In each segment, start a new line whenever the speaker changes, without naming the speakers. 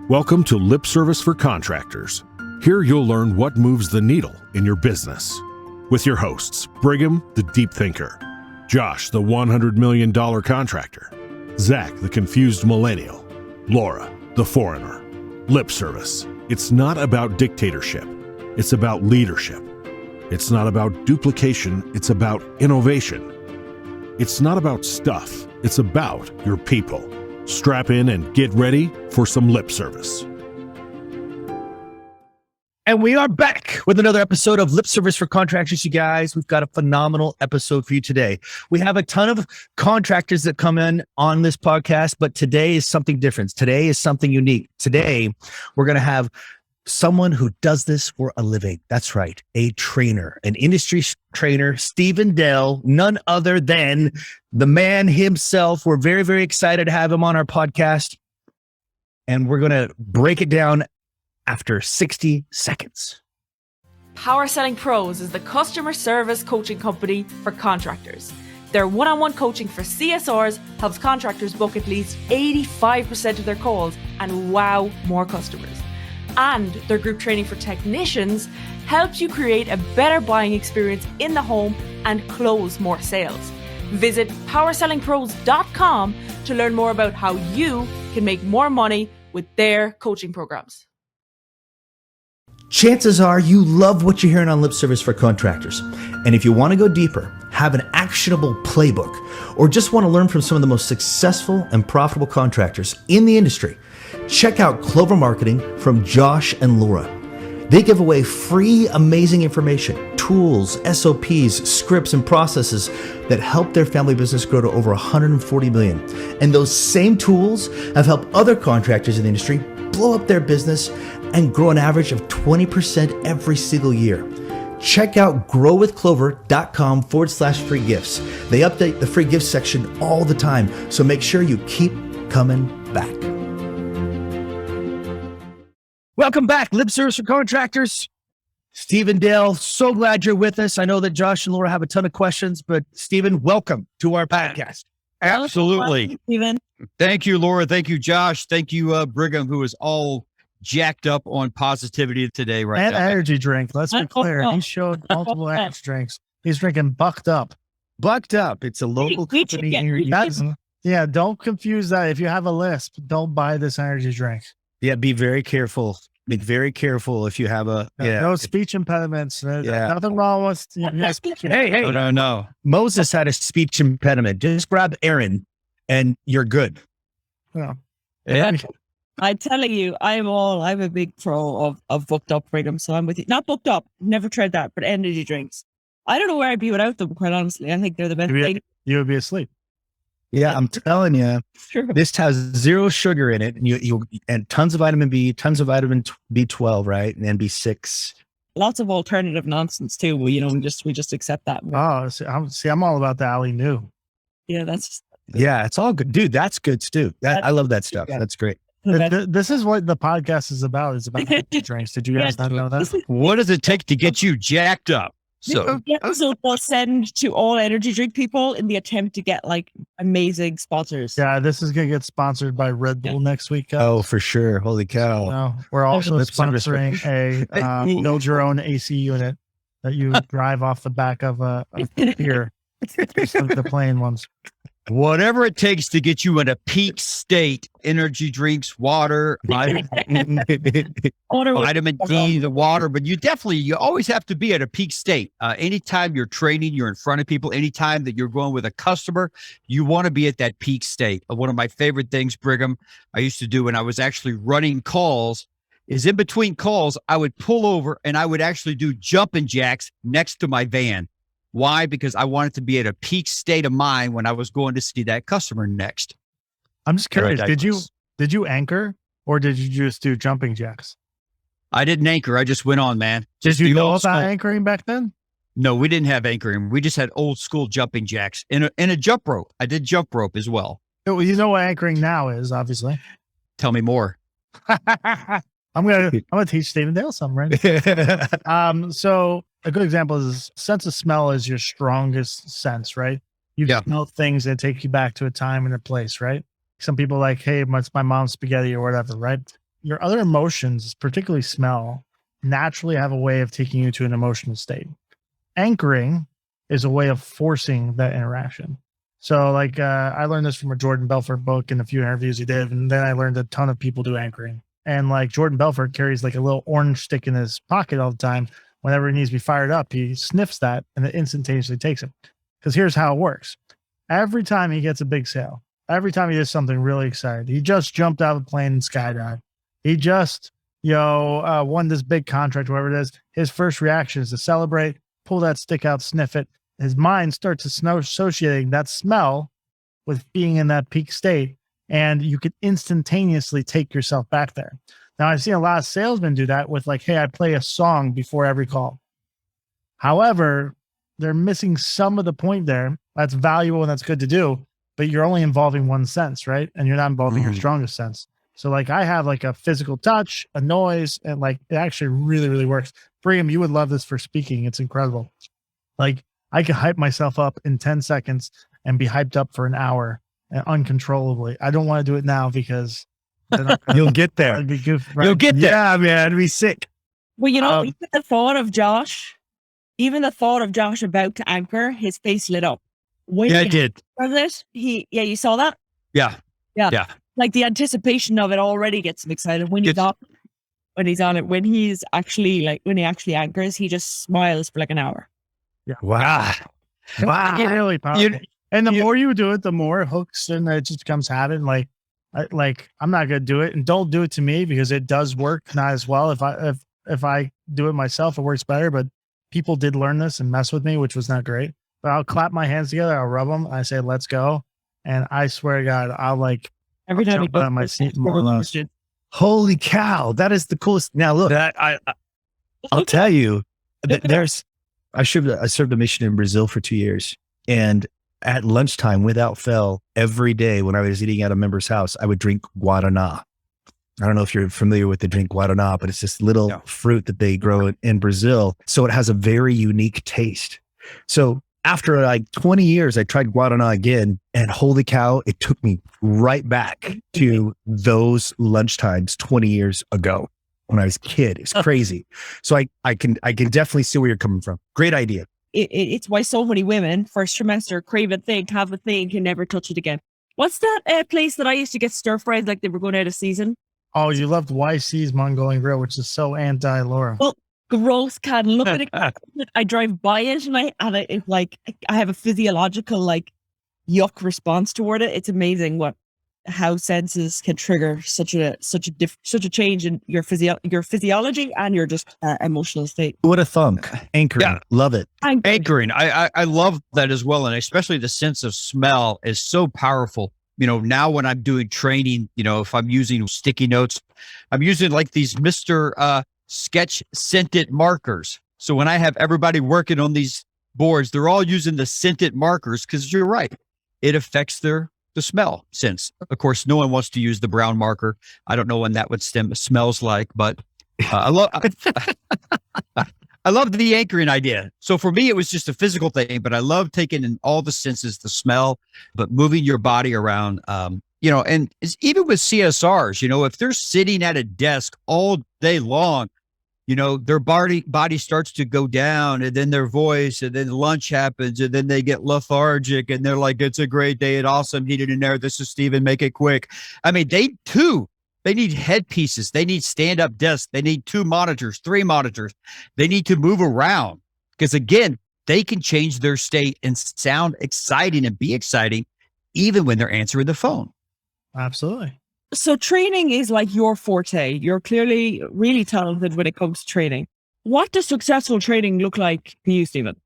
Welcome to Lip Service for Contractors. Here you'll learn what moves the needle in your business. With your hosts, Brigham, the deep thinker, Josh, the $100 million contractor, Zach, the confused millennial, Laura, the foreigner. Lip Service. It's not about dictatorship. It's about leadership. It's not about duplication. It's about innovation. It's not about stuff. It's about your people. Strap in and get ready for some lip service.
And we are back with another episode of Lip Service for Contractors, you guys. We've got a phenomenal episode for you today. We have a ton of contractors that come in on this podcast, but today is something different. Today is something unique. Today, we're going to have someone who does this for a living. That's right, a trainer, an industry trainer, Stephen Dell, none other than the man himself. We're very, very excited to have him on our podcast, and we're going to break it down after 60 seconds.
Power Selling Pros is the customer service coaching company for contractors. Their one-on-one coaching for CSRs helps contractors book at least 85% of their calls and wow more customers. And their group training for technicians helps you create a better buying experience in the home and close more sales. Visit powersellingpros.com to learn more about how you can make more money with their coaching programs.
Chances are you love what you're hearing on Lip Service for Contractors. And if you want to go deeper, have an actionable playbook, or just want to learn from some of the most successful and profitable contractors in the industry, check out Clover Marketing from Josh and Laura. They give away free, amazing information, tools, SOPs, scripts, and processes that help their family business grow to over 140 million. And those same tools have helped other contractors in the industry blow up their business and grow an average of 20% every single year. Check out growwithclover.com/free gifts. They update the free gift section all the time, so make sure you keep coming back. Welcome back, Lip Service for Contractors. Stephen Dell, so glad you're with us. I know that Josh and Laura have a ton of questions, but Stephen, welcome to our podcast.
Absolutely.
Stephen.
Thank you, Laura. Thank you, Josh. Thank you, Brigham, who is all jacked up on positivity today right
and
now.
energy drink. Let's be clear. He showed multiple energy drinks. He's drinking Bucked Up.
Bucked Up. It's a local company here.
Yeah, don't confuse that. If you have a lisp, don't buy this energy drink.
Yeah, be very careful. Be very careful if you have a
No speech impediments. There's nothing wrong with
Hey.
No.
Moses had a speech impediment. Just grab Aaron and you're good.
Yeah.
Yeah.
I'm telling you, I'm a big pro of Booked Up, Brigham, so I'm with you. Not Booked Up, never tried that, but energy drinks. I don't know where I'd be without them, quite honestly. I think they're the best thing.
You would be asleep.
Yeah, I'm telling you,
Sure.
this has zero sugar in it, and you and tons of vitamin B, tons of vitamin B12, right, and B6.
Lots of alternative nonsense too. We just accept that.
Oh, I'm all about the Ali New.
Yeah, that's
Yeah, it's all good, dude. That's good, Stu. I love that stuff.
Yeah.
That's great.
This is what the podcast is about. It's about energy drinks. Did you guys not know that?
What does it take to get you jacked up? So
so we'll send to all energy drink people in the attempt to get like amazing sponsors.
Yeah, this is going to get sponsored by Red Bull next week. Guys.
Oh, for sure. Holy cow.
No, we're also
Lip service.
sponsoring a build your own AC unit that you drive off the back of a pier. The plain ones.
whatever it takes to get you in a peak state, energy drinks, water, vitamin D, the water, but you always have to be at a peak state. Anytime you're training, you're in front of people, anytime that you're going with a customer, you want to be at that peak state. One of my favorite things, Brigham, I used to do when I was actually running calls is in between calls, I would pull over and I would actually do jumping jacks next to my van. Why? Because I wanted to be at a peak state of mind when I was going to see that customer next.
I'm just curious. Did you anchor or did you just do jumping jacks?
I didn't anchor. I just went on, man.
Did you know about anchoring back then?
No, we didn't have anchoring. We just had old school jumping jacks and a jump rope. I did jump rope as well.
You know what anchoring now is, obviously.
Tell me more.
I'm gonna teach Stephen Dale something, right? So a good example is sense of smell is your strongest sense, right? You smell things that take you back to a time and a place, right? Some people are like, hey, it's my mom's spaghetti or whatever, right? your other emotions, particularly smell, naturally have a way of taking you to an emotional state. Anchoring is a way of forcing that interaction. So like I learned this from a Jordan Belfort book and a few interviews he did. And then I learned a ton of people do anchoring. And like Jordan Belfort carries like a little orange stick in his pocket all the time. Whenever he needs to be fired up, he sniffs that and it instantaneously takes him. Because here's how it works. Every time he gets a big sale, every time he does something really exciting, he just jumped out of a plane and skydived. He just, won this big contract, whatever it is. His first reaction is to celebrate, pull that stick out, sniff it. His mind starts associating that smell with being in that peak state, and you could instantaneously take yourself back there. Now, I've seen a lot of salesmen do that with like, hey, I play a song before every call. However, they're missing some of the point there. That's valuable and that's good to do, but you're only involving one sense, right? And you're not involving your strongest sense. So like I have like a physical touch, a noise, and like it actually really, really works. Brigham, you would love this for speaking. It's incredible. Like I could hype myself up in 10 seconds and be hyped up for an hour uncontrollably. I don't want to do it now because
You'll get there.
I'd be goofy, right?
You'll get there. Yeah, man. It'd be sick.
Well, even the thought of Josh about to anchor, his face lit up.
Yeah, I did.
Was it? You saw that?
Yeah.
Like the anticipation of it already gets him excited when he's on it. When he actually anchors, he just smiles for like an hour.
Yeah.
Wow.
It's really powerful. And the more you do it, the more it hooks and it just becomes habit. And I'm not gonna do it, and don't do it to me because it does work not as well. If I do it myself, it works better. But people did learn this and mess with me, which was not great. But I'll clap my hands together, I'll rub them, I say, "Let's go," and I swear to God, I'll like
every time
jump out of my seat more or less.
Holy cow, that is the coolest. Now look, I'll tell you, I served a mission in Brazil for 2 years, and at lunchtime, without fail, every day when I was eating at a member's house, I would drink Guaraná. I don't know if you're familiar with the drink Guaraná, but it's this little fruit that they grow in Brazil. So it has a very unique taste. So after like 20 years, I tried Guaraná again, and holy cow, it took me right back to those lunchtimes 20 years ago when I was a kid. It's crazy. So I can definitely see where you're coming from. Great idea.
It's why so many women first trimester crave a thing, have a thing, can never touch it again. What's that place that I used to get stir fried like they were going out of season?
Oh, you loved YC's Mongolian Grill, which is so anti-Laura.
Well, gross, can look at it. I drive by it and I have a physiological like yuck response toward it. It's amazing how senses can trigger such a change in your physiology and your just emotional state.
What a thunk. Anchoring. Yeah. Love it.
Anchoring. I love that as well. And especially the sense of smell is so powerful. Now when I'm doing training, if I'm using sticky notes, I'm using like these Mr. Sketch scented markers. So when I have everybody working on these boards, they're all using the scented markers because you're right. It affects the smell sense. Of course, no one wants to use the brown marker. I don't know when that would smells like, but I love the anchoring idea. So for me, it was just a physical thing, but I love taking in all the senses, the smell, but moving your body around, and it's, even with CSRs, if they're sitting at a desk all day long, their body starts to go down, and then their voice, and then lunch happens, and then they get lethargic, and they're like, "It's a great day. It's awesome. Heated in there. This is Steven. Make it quick." I mean, they need headpieces. They need stand-up desks. They need 2 monitors, 3 monitors. They need to move around because, again, they can change their state and sound exciting and be exciting even when they're answering the phone.
Absolutely.
So training is like your forte. You're clearly really talented when it comes to training. What does successful training look like for you, Steven?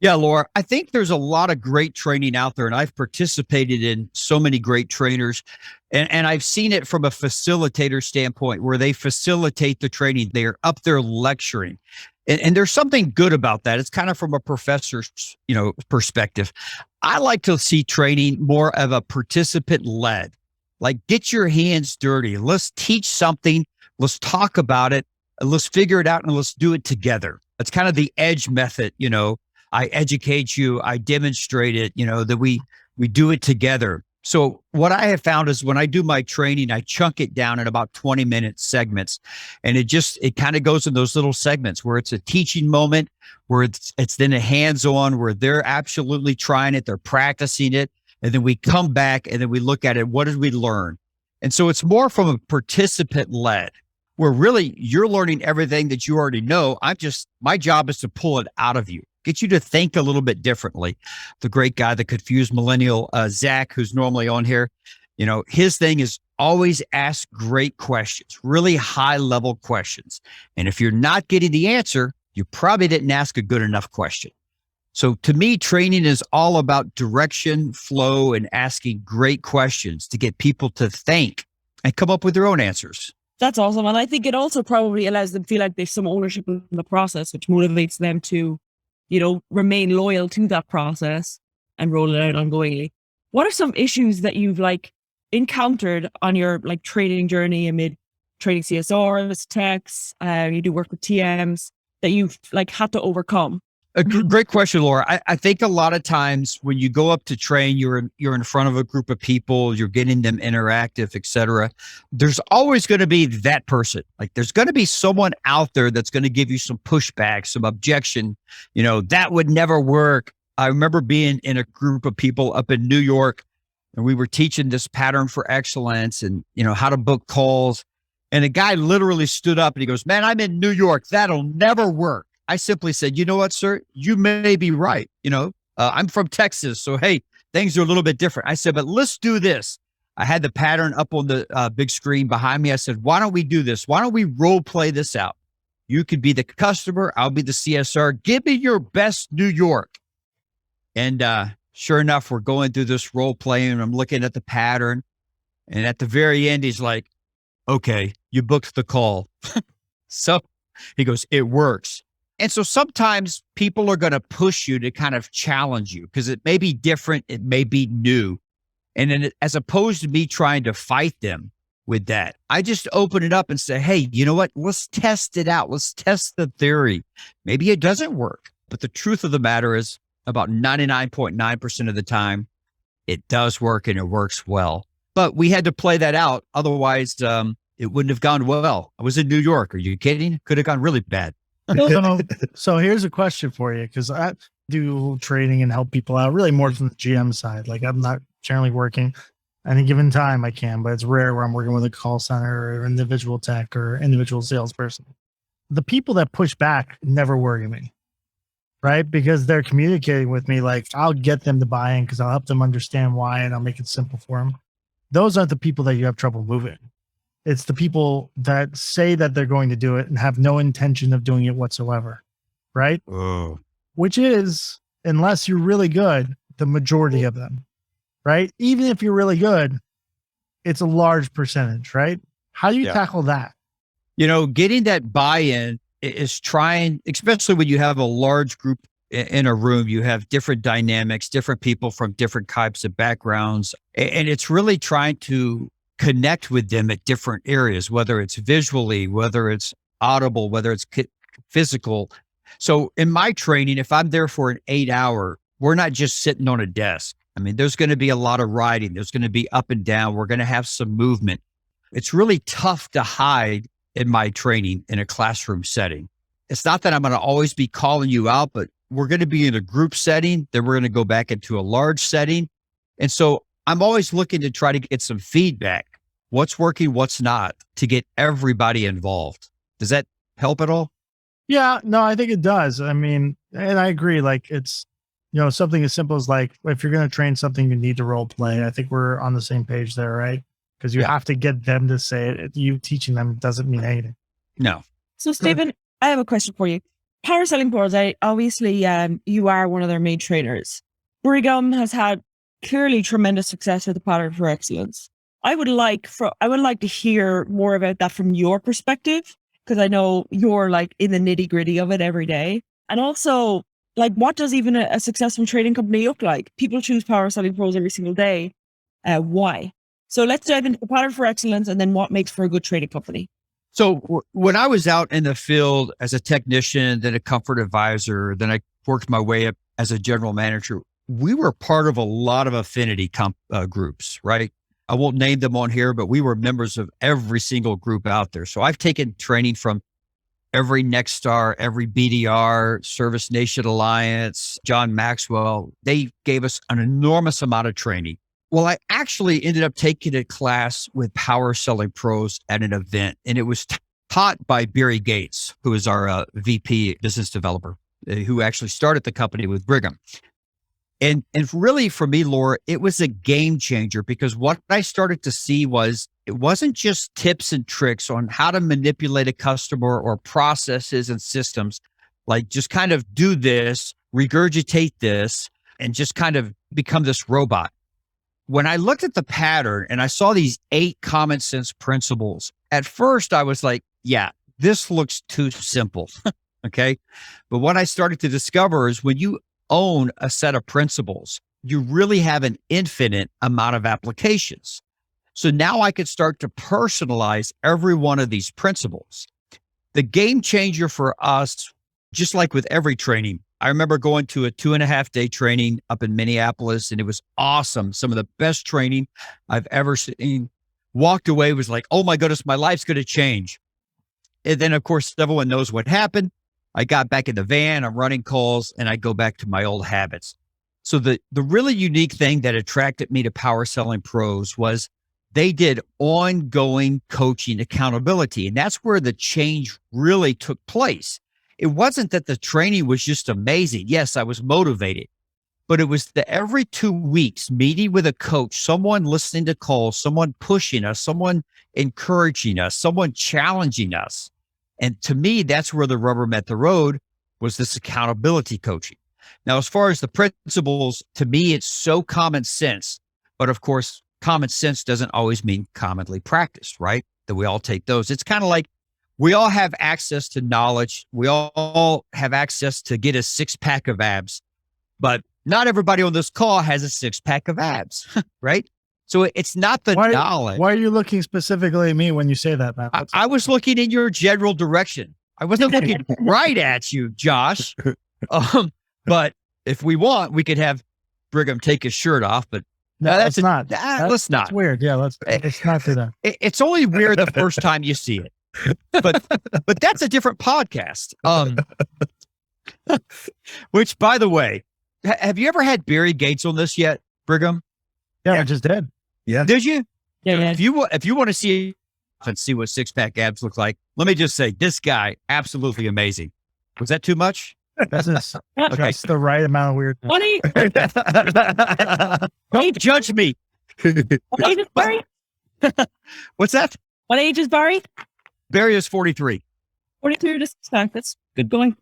Yeah, Laura, I think there's a lot of great training out there, and I've participated in so many great trainers, and I've seen it from a facilitator standpoint where they facilitate the training. They're up there lecturing, and there's something good about that. It's kind of from a professor's, perspective. I like to see training more of a participant-led. Like, get your hands dirty. Let's teach something. Let's talk about it. And let's figure it out, and let's do it together. That's kind of the EDGE method. I educate you. I demonstrate it, that we do it together. So what I have found is when I do my training, I chunk it down in about 20-minute segments. And it kind of goes in those little segments where it's a teaching moment, where it's then a hands-on, where they're absolutely trying it, they're practicing it. And then we come back and then we look at it. What did we learn? And so it's more from a participant led, where really you're learning everything that you already know. My job is to pull it out of you, get you to think a little bit differently. The great guy, the confused millennial, Zach, who's normally on here, his thing is always ask great questions, really high level questions. And if you're not getting the answer, you probably didn't ask a good enough question. So to me, training is all about direction, flow, and asking great questions to get people to think and come up with their own answers.
That's awesome. And I think it also probably allows them to feel like there's some ownership in the process, which motivates them to, remain loyal to that process and roll it out ongoingly. What are some issues that you've encountered on your training journey amid training CSRs, techs, you do work with TMs that you've had to overcome?
A great question, Laura. I think a lot of times when you go up to train, you're in front of a group of people, you're getting them interactive, et cetera. There's always going to be that person. There's going to be someone out there that's going to give you some pushback, some objection. That would never work. I remember being in a group of people up in New York, and we were teaching this pattern for excellence and, how to book calls. And a guy literally stood up and he goes, "Man, I'm in New York. That'll never work." I simply said, "You know what, sir? You may be right. I'm from Texas. So, hey, things are a little bit different." I said, "But let's do this." I had the pattern up on the big screen behind me. I said, "Why don't we do this? Why don't we role play this out? You could be the customer. I'll be the CSR. Give me your best New York." And sure enough, we're going through this role play and I'm looking at the pattern. And at the very end, he's like, "Okay, you booked the call." So he goes, "It works." And so sometimes people are going to push you to kind of challenge you because it may be different. It may be new. And then as opposed to me trying to fight them with that, I just open it up and say, "Hey, you know what? Let's test it out. Let's test the theory. Maybe it doesn't work." But the truth of the matter is about 99.9% of the time, it does work and it works well. But we had to play that out. Otherwise, it wouldn't have gone well. I was in New York. Are you kidding? Could have gone really bad.
So here's a question for you, because I do training and help people out really more from the GM side. I'm not generally working at any given time I can, but it's rare where I'm working with a call center or individual tech or individual salesperson. The people that push back never worry me, right? Because they're communicating with me. I'll get them to buy in because I'll help them understand why and I'll make it simple for them. Those aren't the people that you have trouble moving. It's the people that say that they're going to do it and have no intention of doing it whatsoever, right?
Oh.
Which is, unless you're really good, the majority of them, right? Even if you're really good, it's a large percentage, right? How do you tackle that?
Getting that buy-in is trying, especially when you have a large group in a room, you have different dynamics, different people from different types of backgrounds. And it's really trying to connect with them at different areas, whether it's visually, whether it's audible, whether it's physical. So in my training, if I'm there for an 8-hour, we're not just sitting on a desk. I mean, there's going to be a lot of writing. There's going to be up and down. We're going to have some movement. It's really tough to hide in my training in a classroom setting. It's not that I'm going to always be calling you out, but we're going to be in a group setting. Then we're going to go back into a large setting. And so I'm always looking to try to get some feedback. What's working, what's not, to get everybody involved. Does that help at all?
Yeah, no, I think it does. I mean, and I agree. It's, something as simple as if you're going to train something, you need to role play. I think we're on the same page there, right? Because you have to get them to say it. You teaching them doesn't mean anything.
No.
So, Stephen, I have a question for you. Power Selling Pros, obviously, you are one of their main trainers. Brigham has had clearly tremendous success with the Pattern for Excellence. I would like to hear more about that from your perspective, because I know you're in the nitty gritty of it every day. And also, what does even a successful trading company look like? People choose Power Selling Pros every single day. Why? So let's dive into the Pattern for Excellence and then what makes for a good trading company.
So when I was out in the field as a technician, then a comfort advisor, then I worked my way up as a general manager, we were part of a lot of affinity groups, right? I won't name them on here, but we were members of every single group out there. So I've taken training from every Nexstar, every BDR, Service Nation Alliance, John Maxwell. They gave us an enormous amount of training. Well, I actually ended up taking a class with Power Selling Pros at an event, and it was taught by Barry Gates, who is our VP business developer, who actually started the company with Brigham. And really for me, Laura, it was a game changer, because what I started to see was it wasn't just tips and tricks on how to manipulate a customer or processes and systems, like just kind of do this, regurgitate this, and just kind of become this robot. When I looked at the pattern and I saw these 8 common sense principles, at first I was like, yeah, this looks too simple. Okay. But what I started to discover is when you own a set of principles, you really have an infinite amount of applications. So now I could start to personalize every one of these principles. The game changer for us, just like with every training, I remember going to a 2.5-day training up in Minneapolis, and it was awesome. Some of the best training I've ever seen. Walked away, was like, oh my goodness, my life's going to change. And then of course, everyone knows what happened. I got back in the van, I'm running calls, and I go back to my old habits. So the really unique thing that attracted me to Power Selling Pros was they did ongoing coaching accountability. And that's where the change really took place. It wasn't that the training was just amazing. Yes, I was motivated, but it was the every 2 weeks meeting with a coach, someone listening to calls, someone pushing us, someone encouraging us, someone challenging us. And to me, that's where the rubber met the road, was this accountability coaching. Now, as far as the principles, to me, it's so common sense. But of course, common sense doesn't always mean commonly practiced, right? That we all take those. It's kind of like we all have access to knowledge. We all have access to get a 6-pack of abs, but not everybody on this call has a 6-pack of abs, right? So it's not the knowledge.
Why are you looking specifically at me when you say that, Matt?
I was looking in your general direction. I wasn't looking right at you, Josh. But if we want, we could have Brigham take his shirt off, but
no,
that's
not.
Let's not.
That's weird. Yeah, let's not do that.
It's only weird the first time you see it, but that's a different podcast. Which, by the way, have you ever had Barry Gates on this yet, Brigham?
Yeah, I just did.
Yeah.
Did you?
Yeah, man.
If you want to see what 6-pack abs look like, let me just say, this guy, absolutely amazing. Was that too much?
That's just the right amount of weird.
What age?
Don't judge me.
What age is Barry?
What's that?
What age is Barry?
Barry is 43.
42 to 6. That's good going.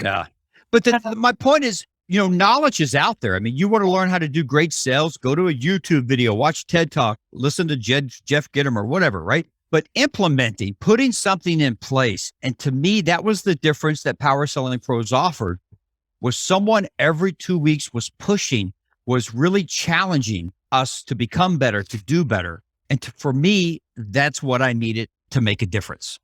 Yeah. But my point is, knowledge is out there. I mean, you want to learn how to do great sales, go to a YouTube video, watch TED Talk, listen to Jeff Gittimer, whatever, right? But implementing, putting something in place. And to me, that was the difference that Power Selling Pros offered, was someone every 2 weeks was pushing, was really challenging us to become better, to do better. And for me, that's what I needed to make a difference.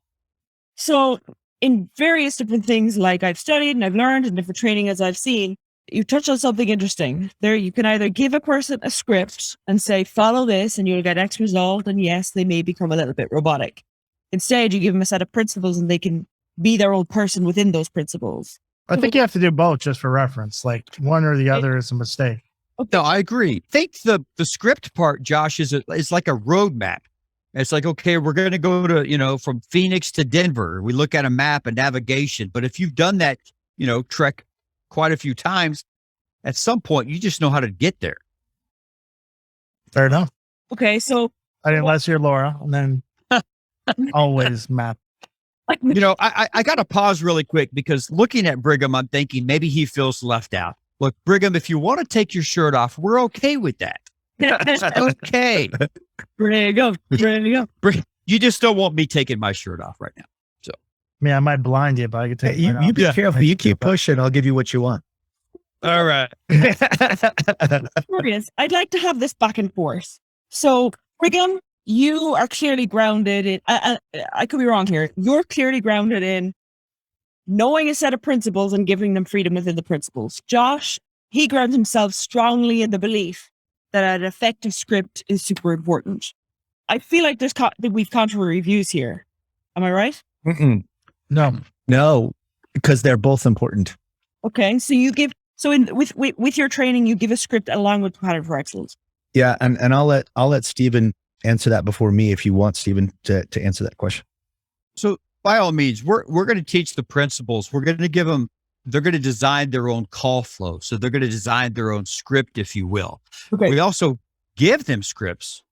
So in various different things, like I've studied and I've learned and different training as I've seen, you touched on something interesting. There, you can either give a person a script and say, follow this and you'll get X result. And yes, they may become a little bit robotic. Instead, you give them a set of principles and they can be their own person within those principles.
I think you have to do both just for reference. Like one or the other is a mistake.
No, I agree. I think the script part, Josh, is like a roadmap. It's like, okay, we're going to go to, from Phoenix to Denver. We look at a map and navigation. But if you've done that, trek quite a few times, at some point, you just know how to get there.
Fair enough.
Okay, so
Unless you're Laura, and then always Matt.
I got to pause really quick, because looking at Brigham, I'm thinking maybe he feels left out. Look, Brigham, if you want to take your shirt off, we're okay with that. Okay.
Ready to go. Ready to go.
You just don't want me taking my shirt off right now. So,
I mean, I might blind you, but I can take
you be careful. You keep pushing. I'll give you what you want.
all right.
Curious. I'd like to have this back and forth. So, Brigham, you are clearly grounded in, I could be wrong here. You're clearly grounded in knowing a set of principles and giving them freedom within the principles. Josh, he grounds himself strongly in the belief that an effective script is super important. I feel like we've contrary views here. Am I right?
Mm-mm.
No.
Because they're both important.
Okay, so with your training, you give a script along with Pattern for Excellence.
Yeah, and I'll let Stephen answer that before me if you want Stephen to answer that question.
So by all means, we're going to teach the principles. We're going to give them, they're going to design their own call flow. So they're going to design their own script, if you will.
Okay.
We also give them scripts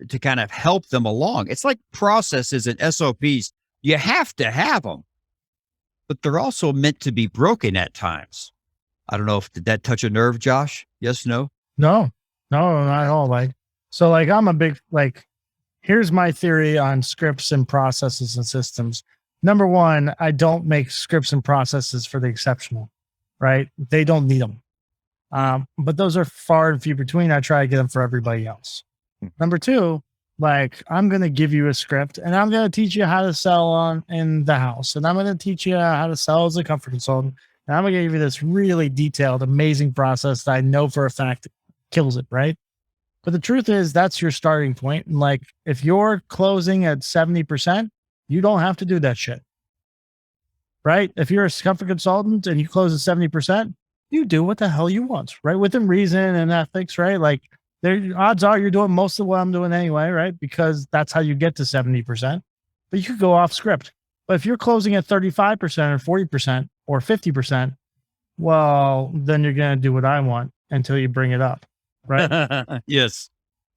to kind of help them along. It's like processes and SOPs. You have to have them, but they're also meant to be broken at times. I don't know did that touch a nerve, Josh? Yes, no?
No, not at all. I'm a big, here's my theory on scripts and processes and systems. Number one, I don't make scripts and processes for the exceptional, right? They don't need them. But those are far and few between. I try to get them for everybody else. Number two, I'm going to give you a script and I'm going to teach you how to sell in the house. And I'm going to teach you how to sell as a comfort consultant. And I'm going to give you this really detailed, amazing process that I know for a fact kills it, right? But the truth is that's your starting point. And if you're closing at 70%, you don't have to do that shit, right? If you're a comfort consultant and you close at 70%, you do what the hell you want, right? Within reason and ethics, right? Odds are you're doing most of what I'm doing anyway, right? Because that's how you get to 70%. But you could go off script. But if you're closing at 35% or 40% or 50%, well, then you're going to do what I want until you bring it up, right?
Yes.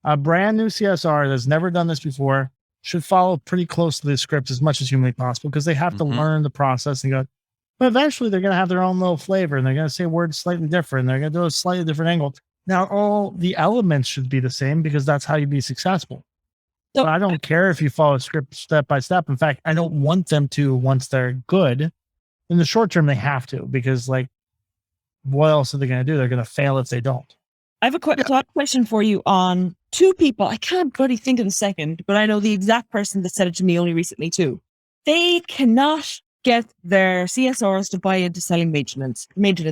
A brand new CSR that's never done this before should follow pretty close to the script as much as humanly possible because they have to learn the process and go, but eventually they're going to have their own little flavor and they're going to say words slightly different. They're going to do a slightly different angle. Now, all the elements should be the same because that's how you be successful. So I don't care if you follow a script step by step. In fact, I don't want them to once they're good. In the short term, they have to because what else are they going to do? They're going to fail if they don't.
I have a question for you on two people. I can't bloody think of the second, but I know the exact person that said it to me only recently too. They cannot get their CSRs to buy into selling maintenance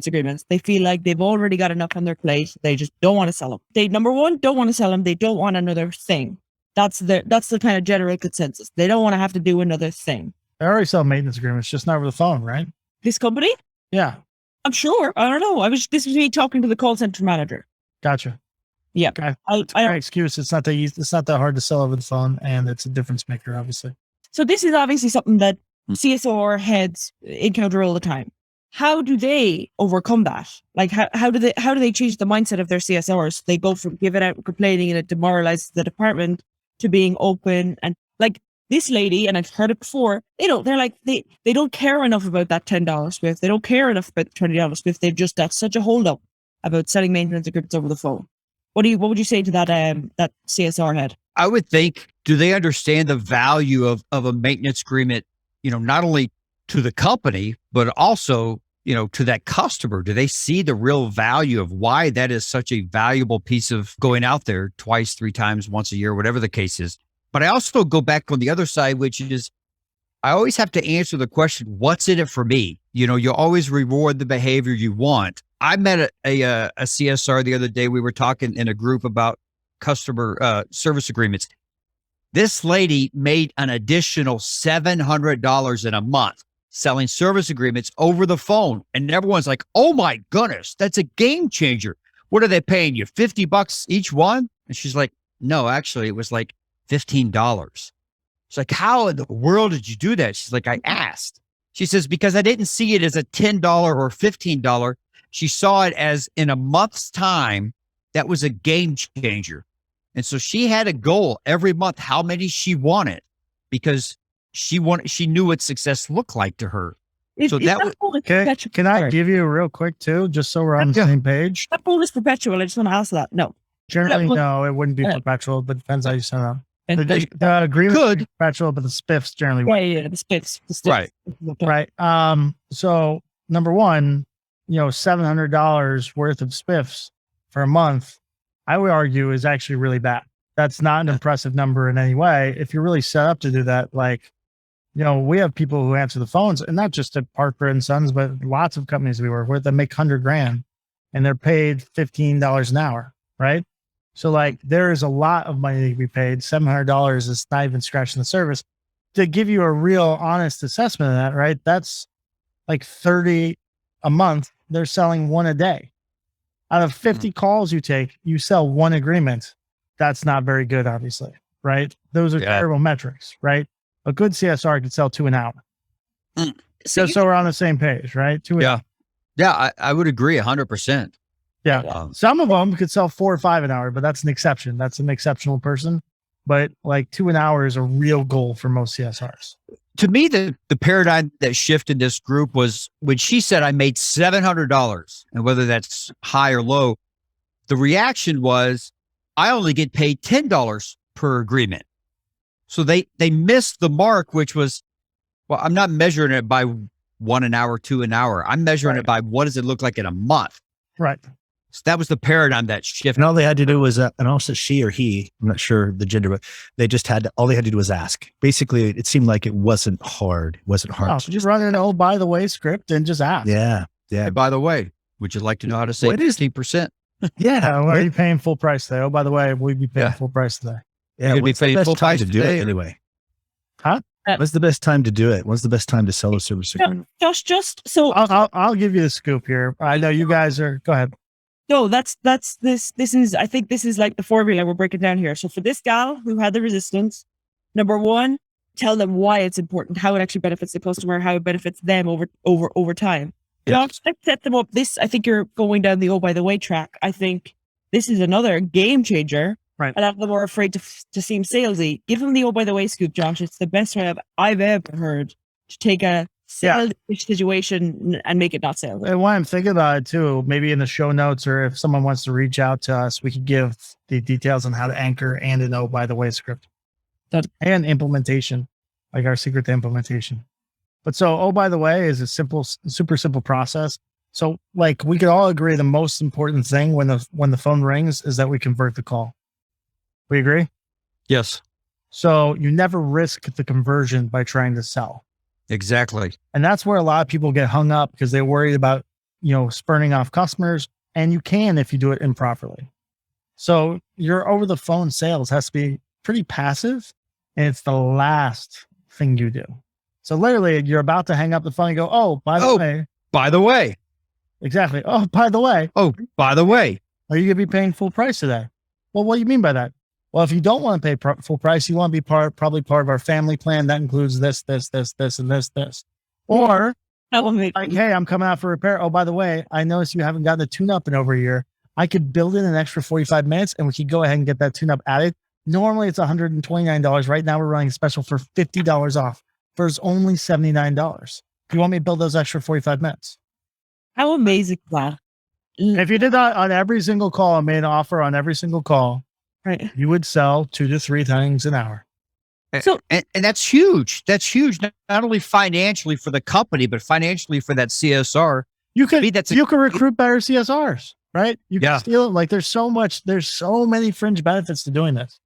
agreements. They feel like they've already got enough on their plate. They just don't want to sell them. They, number one, don't want to sell them. They don't want another thing. That's the kind of general consensus. They don't want to have to do another thing.
They already sell maintenance agreements, just not over the phone, right?
This company?
Yeah.
I'm sure. I don't know. This was me talking to the call center manager.
Gotcha.
Yeah.
Okay. My excuse. It's not that easy. It's not that hard to sell over the phone, and it's a difference maker, obviously.
So this is obviously something that CSR heads encounter all the time. How do they overcome that? How do they change the mindset of their CSRs? They go from giving out and complaining and it demoralizes the department to being open and this lady, and I've heard it before, they don't care enough about that $10 SWIFT. They don't care enough about the $20 SWIFT. They've just got such a hold up about selling maintenance agreements over the phone. What would you say to that CSR head?
I would think, do they understand the value of a maintenance agreement, not only to the company, but also, to that customer? Do they see the real value of why that is such a valuable piece of going out there twice, 3 times, once a year, whatever the case is? But I also go back on the other side, which is I always have to answer the question, what's in it for me? You always reward the behavior you want. I met a CSR the other day. We were talking in a group about customer service agreements. This lady made an additional $700 in a month selling service agreements over the phone. And everyone's like, oh my goodness, that's a game changer. What are they paying you? $50 each one? And she's like, no, actually it was like $15. It's like, how in the world did you do that? She's like, I asked. She says, because I didn't see it as a $10 or $15. She saw it as in a month's time, that was a game changer. And so she had a goal every month, how many she wanted, because she knew what success looked like to her.
Okay. Can I give you real quick too, just so we're on the same page?
That pool is perpetual. I just want to ask that. No.
Generally, no, it wouldn't be perpetual, but depends how you set it up. The agreement could perpetual, but the spiffs generally.
Yeah, the spiffs.
Right.
Right. So number one, $700 worth of spiffs for a month, I would argue is actually really bad. That's not an impressive number in any way. If you're really set up to do that, we have people who answer the phones, and not just at Parker and Sons, but lots of companies we work with that make $100,000. and they're paid $15 an hour, right? So like there is a lot of money to be paid. $700 is not even scratching the surface. To give you a real honest assessment of that, right? That's like 30 a month. They're selling one a day. Out of 50 calls you take, you sell one agreement. That's not very good, obviously, right? Those are terrible metrics, right? A good CSR could sell 2 an hour. So we're on the same page, right? 2 an hour.
Yeah, I would agree 100%.
Yeah. Some of them could sell 4 or 5 an hour, but that's an exception. That's an exceptional person. But like 2 an hour is a real goal for most CSRs.
To me, the paradigm that shifted this group was when she said, I made $700, and whether that's high or low, the reaction was, I only get paid $10 per agreement. So they missed the mark, which was, well, I'm not measuring it by 1 an hour, 2 an hour. I'm measuring it by what does it look like in a month.
Right.
So that was the paradigm that shifted.
And all they had to do was, and also she or he, I'm not sure the gender, but they just all they had to do was ask. Basically, it seemed like it wasn't hard. It wasn't hard.
No, so just run an by the way script and just ask.
Yeah.
Hey, by the way, would you like to know how to save 15%?
Yeah. Are you paying full price today? Oh, by the way, we'll be paying full price today.
Yeah.
You'd be paying full price
to do it anyway.
Huh?
When's the best time to do it? When's the best time to sell a service agreement?
Josh, just so
I'll give you the scoop here. I know you guys are. Go ahead.
no, that's this is I think this is like the formula we're breaking down here. So for this gal who had the resistance, number one, tell them why it's important, how it actually benefits the customer, how it benefits them over time.
Yeah.
Josh, set them up. I think you're going down the by the way track. I think this is another game changer.
Right.
And I'm more afraid to seem salesy. Give them the by the way scoop, Josh. It's the best way I've ever heard to take a sales situation and make it not sales.
And why I'm thinking about it too, maybe in the show notes, or if someone wants to reach out to us, we could give the details on how to anchor and an by the way script and implementation, like our secret to implementation. But so, by the way is a super simple process. So like we could all agree the most important thing when the phone rings is that we convert the call. We agree?
Yes,
So you never risk the conversion by trying to sell.
exactly.
And that's where a lot of people get hung up because they're worried about, spurning off customers. And you can if you do it improperly. So your over the phone sales has to be pretty passive, and it's the last thing you do. So literally you're about to hang up the phone and go, oh, by the way.
By the way.
Exactly. Oh, by the way.
Oh, by the way.
Are you going to be paying full price today? Well, what do you mean by that? Well, if you don't want to pay full price, you want to be probably part of our family plan. That includes this, and this. Or like, hey, I'm coming out for repair. Oh, by the way, I noticed you haven't gotten a tune-up in over a year. I could build in an extra 45 minutes and we could go ahead and get that tune-up added. Normally it's $129. Right now we're running a special for $50 off. For only $79. Do you want me to build those extra 45 minutes?
How amazing is that?
If you did that on every single call and made an offer on every single call,
Right.
you would sell 2 to 3 things an hour.
So-
and that's huge. That's huge, not only financially for the company, but financially for that CSR.
You could
Me,
you could recruit better CSRs, right? You can
Yeah.
steal it. Like there's so many fringe benefits to doing this.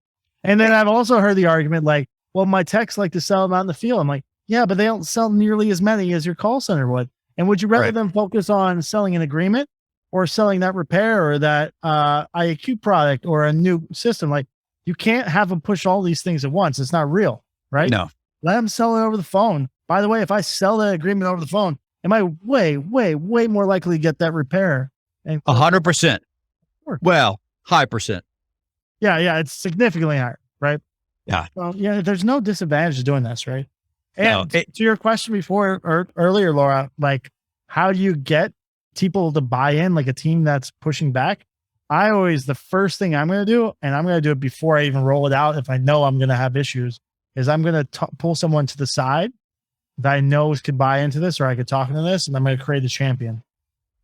And then I've also heard the argument like, well, my techs like to sell them out in the field. I'm like, yeah, but they don't sell nearly as many as your call center would. And would you rather them focus on selling an agreement or selling that repair or that IAQ product or a new system? Like you can't have them push all these things at once. It's not real, right?
No.
Let them sell it over the phone. By the way, if I sell that agreement over the phone, am I way more likely to get that repair? And
100%.
Sure.
Well, high percent.
Yeah, it's significantly higher, right?
Yeah.
Well, yeah, there's no disadvantage to doing this, right? And
No,
to your question before or earlier, Laura, like how do you get people to buy in, like a team that's pushing back? The first thing I'm going to do, and I'm going to do it before I even roll it out, if I know I'm going to have issues, is I'm going to pull someone to the side that I know could buy into this or I could talk into this, and I'm going to create a champion.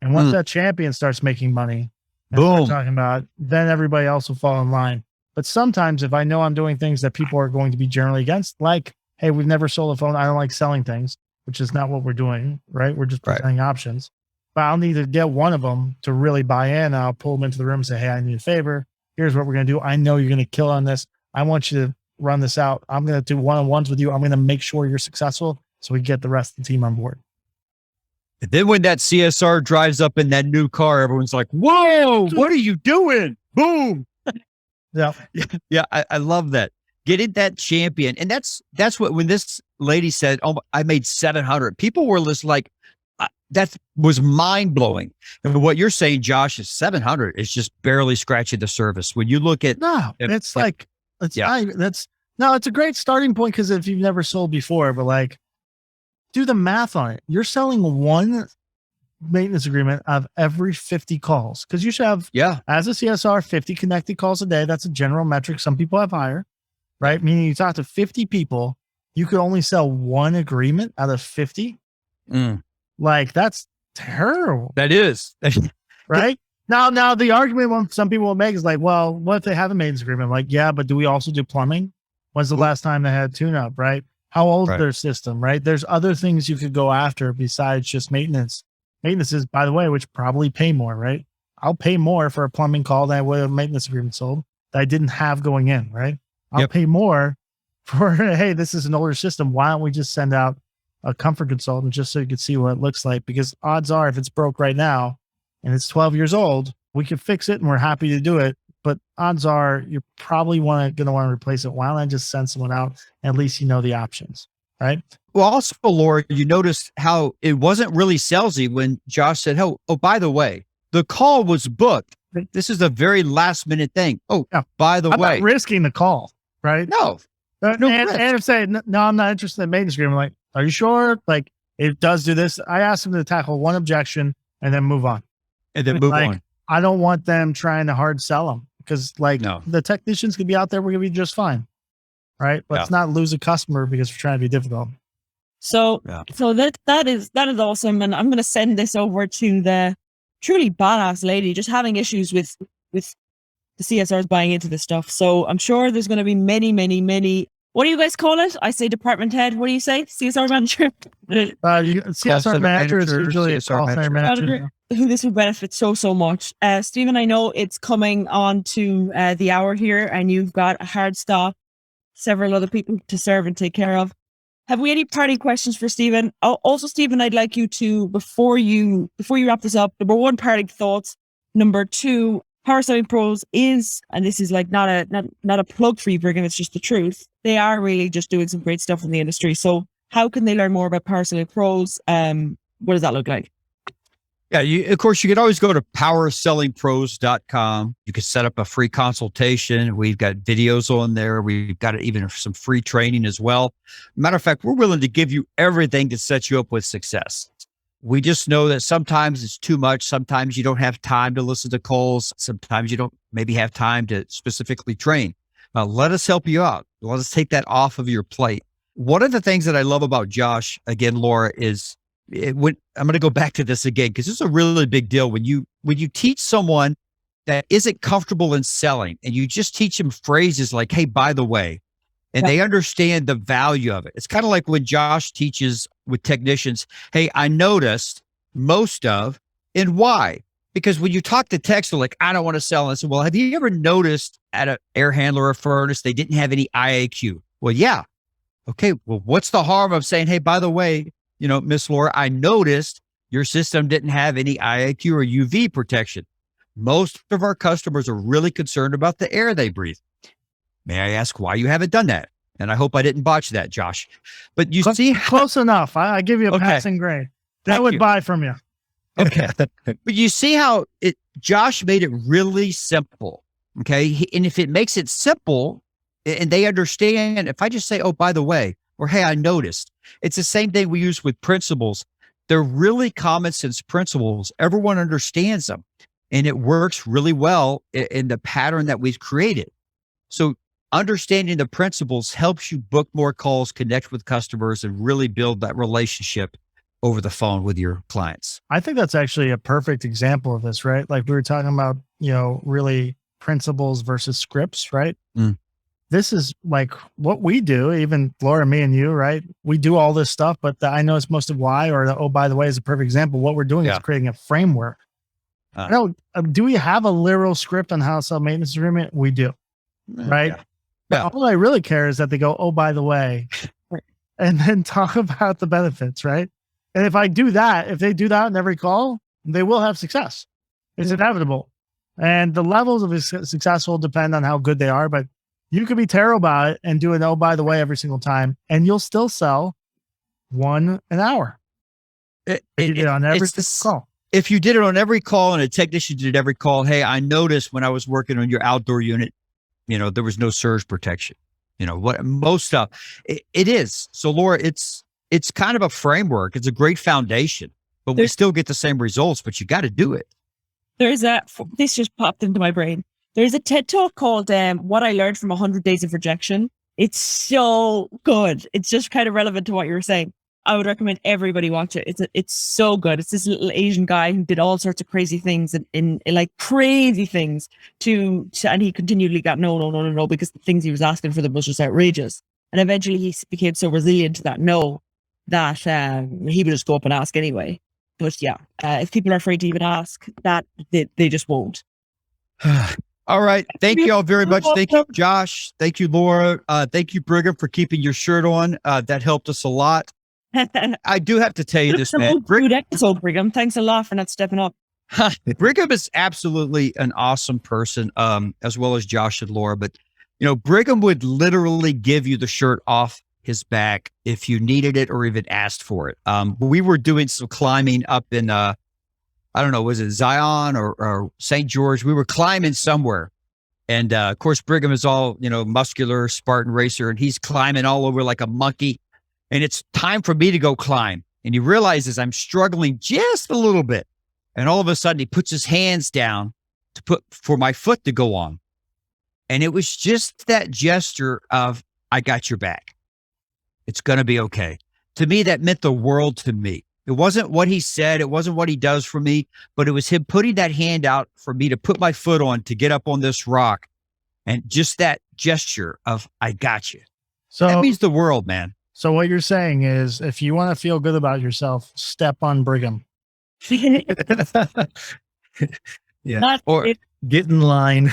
And once that champion starts making money, and
Boom.
start talking about, then everybody else will fall in line. But sometimes if I know I'm doing things that people are going to be generally against, like, hey, we've never sold a phone, I don't like selling things, which is not what we're doing, right? We're just presenting options. But I'll need to get one of them to really buy in. I'll pull them into the room and say, hey, I need a favor. Here's what we're going to do. I know you're going to kill on this. I want you to run this out. I'm going to do one-on-ones with you. I'm going to make sure you're successful so we get the rest of the team on board.
Then when that CSR drives up in that new car, everyone's like, whoa, what are you doing? Boom.
Yeah.
Yeah. I love that. Getting that champion. And that's what, when this lady said, oh, I made 700, people were just like, that was mind blowing. And what you're saying, Josh, is 700 is just barely scratching the surface. When you look at,
No, it's like, it's a great starting point. Cause if you've never sold before, but like, do the math on it. You're selling one maintenance agreement of every 50 calls. Cause you should have, as a CSR, 50 connected calls a day. That's a general metric. Some people have higher, right? Meaning you talk to 50 people, you could only sell one agreement out of 50. Like, that's terrible.
that is.
Right? Now the argument some people will make is like, well, what if they have a maintenance agreement? Like, yeah, but do we also do plumbing? When's the last time they had tune up, right? How old is their system, right? There's other things you could go after besides just maintenance. Maintenance is, by the way, which probably pay more, right? I'll pay more for a plumbing call than I would a maintenance agreement sold that I didn't have going in, right? I'll pay more for, hey, this is an older system. Why don't we just send out a comfort consultant just so you can see what it looks like? Because odds are, if it's broke right now and it's 12 years old, we can fix it and we're happy to do it. But odds are you're probably going to want to replace it. Why don't I just send someone out? At least you know the options, right?
Well, also, Laura, you noticed how it wasn't really salesy when Josh said, oh, by the way, the call was booked. This is a very last minute thing. Oh, by the way.
I'm not risking the call, right?
No.
And if say, no, I'm not interested in maintenance agreement. Like, are you sure? Like, it does do this. I asked them to tackle one objection and then move on.
And then move on.
I don't want them trying to hard sell them because the technicians could be out there. We're going to be just fine. Right. Let's not lose a customer because we're trying to be difficult.
So that is awesome. And I'm going to send this over to the truly badass lady just having issues with the CSRs buying into this stuff. So I'm sure there's going to be many, what do you guys call it? I say department head. What do you say? CSR manager?
CSR manager is usually a call center manager.
Who this would benefit so much. Stephen, I know it's coming on to the hour here and you've got a hard stop, several other people to serve and take care of. Have we any parting questions for Stephen? Also, Stephen, I'd like you to, before you wrap this up, number one, parting thoughts. Number two, Power Selling Pros is, and this is like not a plug for you, Brigham, it's just the truth. They are really just doing some great stuff in the industry. So how can they learn more about Power Selling Pros? What does that look like?
Yeah, of course, you could always go to powersellingpros.com. You can set up a free consultation. We've got videos on there. We've got even some free training as well. Matter of fact, we're willing to give you everything to set you up with success. We just know that sometimes it's too much. Sometimes you don't have time to listen to calls. Sometimes you don't maybe have time to specifically train. Let us help you out. Let us take that off of your plate. One of the things that I love about Josh, again, Laura, is I'm going to go back to this again, because this is a really big deal. When you teach someone that isn't comfortable in selling and you just teach them phrases like, hey, by the way, and they understand the value of it. It's kind of like when Josh teaches with technicians, hey, I noticed most of, and why? Because when you talk to techs, they're like, I don't want to sell. And I said, well, have you ever noticed at an air handler or furnace, they didn't have any IAQ? Well, yeah. Okay. Well, what's the harm of saying, hey, by the way, Miss Laura, I noticed your system didn't have any IAQ or UV protection. Most of our customers are really concerned about the air they breathe. May I ask why you haven't done that? And I hope I didn't botch that, Josh. But you see,
close enough. I give you a passing grade. That would buy from you.
Okay. But you see how Josh made it really simple. Okay. And if it makes it simple and they understand, if I just say, oh, by the way, or, hey, I noticed, it's the same thing we use with principles. They're really common sense principles. Everyone understands them and it works really well in the pattern that we've created. So understanding the principles helps you book more calls, connect with customers, and really build that relationship over the phone with your clients.
I think that's actually a perfect example of this, right? Like we were talking about, really principles versus scripts, right? This is like what we do, even Laura, me and you, right? We do all this stuff, but I know it's most of why, or oh, by the way, is a perfect example. What we're doing is creating a framework. Do we have a literal script on how to sell maintenance agreement? We do, right? Yeah. All I really care is that they go, oh, by the way, and then talk about the benefits, right? And if they do that on every call, they will have success. It's inevitable. And the levels of success will depend on how good they are. But you could be terrible about it and do an oh, by the way, every single time, and you'll still sell one an hour. If you did it on every call.
If you did it on every call and a technician did every call, hey, I noticed when I was working on your outdoor unit, there was no surge protection. What most stuff it is. So Laura, it's kind of a framework. It's a great foundation, but we still get the same results, but you got to do it.
This just popped into my brain. There's a TED talk called What I Learned from 100 Days of Rejection. It's so good. It's just kind of relevant to what you were saying. I would recommend everybody watch it. It's so good. It's this little Asian guy who did all sorts of crazy things and like crazy things and he continually got no, because the things he was asking for them was just outrageous. And eventually he became so resilient to that no that he would just go up and ask anyway. But yeah, if people are afraid to even ask, that they just won't.
All right. Thank you all very much. Thank you, Josh. Thank you, Laura. Thank you, Brigham, for keeping your shirt on. That helped us a lot. I do have to tell you this, man.
Good episode, Brigham. Thanks a lot for not stepping up.
Brigham is absolutely an awesome person, as well as Josh and Laura. But, Brigham would literally give you the shirt off his back if you needed it or even asked for it. We were doing some climbing up in, I don't know, was it Zion or St. George? We were climbing somewhere. And, of course, Brigham is all, muscular Spartan racer, and he's climbing all over like a monkey. And it's time for me to go climb. And he realizes I'm struggling just a little bit. And all of a sudden he puts his hands down for my foot to go on. And it was just that gesture of, I got your back. It's going to be okay. To me, that meant the world to me. It wasn't what he said. It wasn't what he does for me, but it was him putting that hand out for me to put my foot on to get up on this rock. And just that gesture of, I got you.
So
that means the world, man.
So what you're saying is, if you want to feel good about yourself, step on Brigham.
Yeah.
Or
get in line.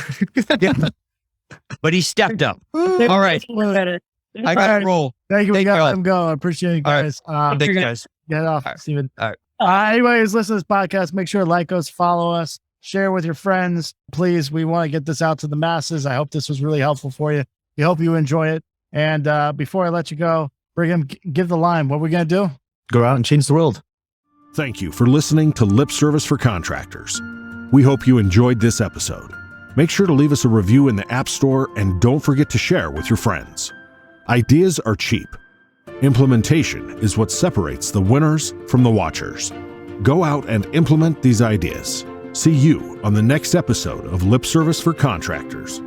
But he stepped up. All right. I got to roll.
Thank you. We got him go. I appreciate you guys.
Thank you guys.
Get off,
All right.
Steven.
All right.
Anybody who's listening to this podcast, make sure to like us, follow us, share with your friends. Please, we want to get this out to the masses. I hope this was really helpful for you. We hope you enjoy it. And before I let you go, Brigham, give the line. What are we going to do?
Go out and change the world.
Thank you for listening to Lip Service for Contractors. We hope you enjoyed this episode. Make sure to leave us a review in the App Store and don't forget to share with your friends. Ideas are cheap. Implementation is what separates the winners from the watchers. Go out and implement these ideas. See you on the next episode of Lip Service for Contractors.